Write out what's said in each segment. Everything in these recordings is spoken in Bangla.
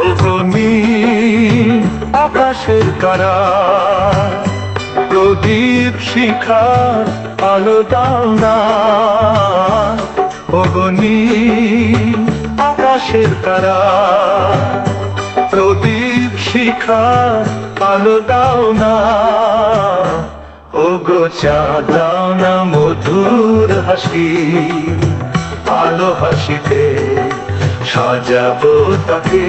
ওগনি আকাশের তারা, প্রদীপ শিখার আলো দাও না। ওগনি আকাশের তারা, প্রদীপ শিখার আলো দাও না। ওগো চাঁদ দাও না মধুর হাসি, আলো হাসিতে সাজাবো তাকে।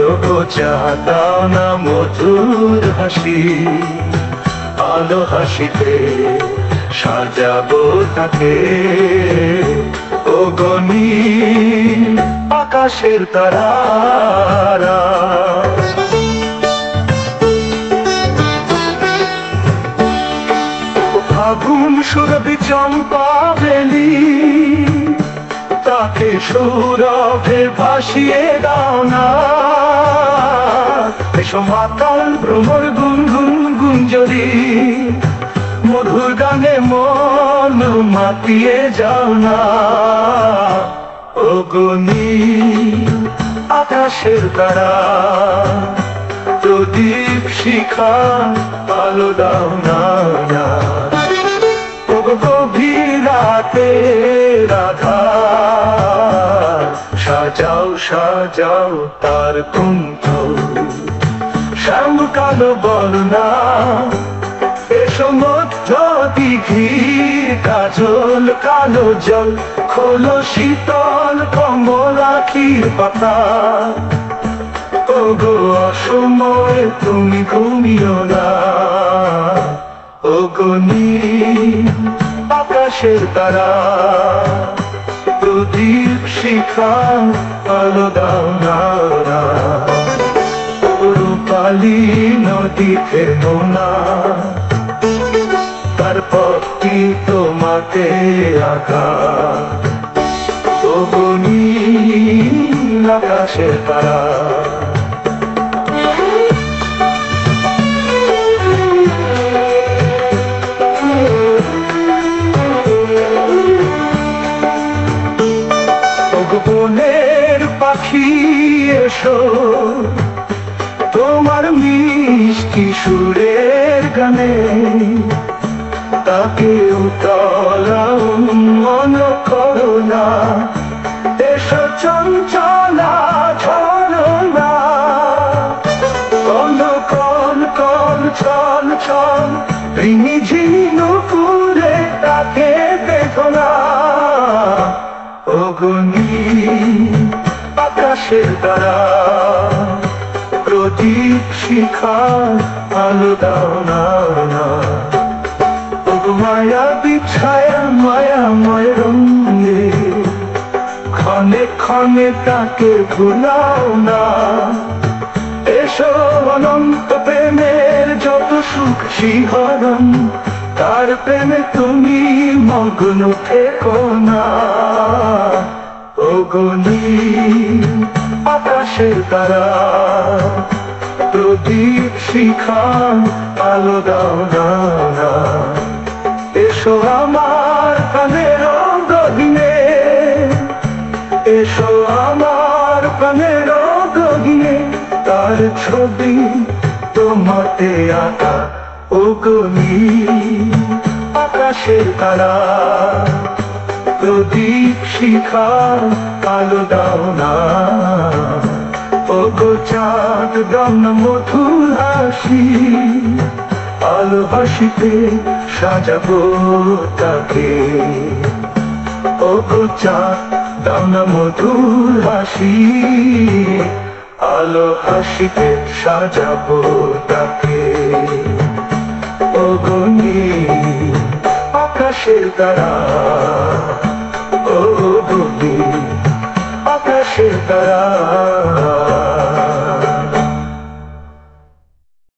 ওগো চাঁদ দাও না মধুর হাসি, আলো হাসিতে সাজাবো তাকে। ওগো নীল আকাশের তারারা, ফাগুন সুরভি চম্পা বেলি, তাকে সৌরভে ভাসিয়ে দাও না। এসো মাতাল ভ্রমর গুনগুন গুঞ্জরি, মধুর গানে মন মাতিয়ে যাও না। ওগো নীল আকাশের তারা, প্রদীপ শিখা আলো দাও না। ওগো গভীর রাতে আধার, সাজাও সাজাও তার কুণ্ঠ শ্যাম কালো বলনা। এসো মধ্য দিঘির কাজল কালো জল, খোলো শীতল কমল আখির পাতা। ওগো অসময় তুমি ঘুমিও না। ওগো নীল আকাশের তারা, প্রদীপ শিখা আলো দাও না। রূপালী নদীতে নোনা, তার পথটি তোমাকে আঁকা। ওগো নীল আকাশের তারা, বনের পাখি এসো, তোমার মিষ্টি সুরের গানে তাকে উতলাও মন করো না। এসো চঞ্চলা ঝরনা, কল কল কল চল চল, রিনি ঝিনি নুপুরে তাকে দেখো না। ওগো নীল আকাশের তারা, প্রদীপ শিখা আলো দাও না। ওগো মায়া বিছায়া মায়াময় রঙে, ক্ষণে ক্ষণে তাকে ভুলাও না। এসো অনন্ত প্রেমের যত সুখ শিহরণ, তার প্রেমে তুমি মগ্ন থেকো না। ওগো নীল আকাশের তারা, প্রদীপ শিখা আলো দাও না। এসো আমার প্রাণের গহীনে, এসো আমার প্রাণের গহীনে, তার ছবি তোমাতে আঁকা। ওগো নীল আকাশের তারা, প্রদীপ শিখা আলো দাও না। ওগো চাঁদ দাও না মধুর হাসি, আলো হাসিতে সাজাবো তাকে। ওগো চাঁদ দাও না মধুর হাসি, আলো হাসিতে সাজাবো তাকে। ওগো নীল আকাশের তারা, ওগো নীল আকাশের তারা।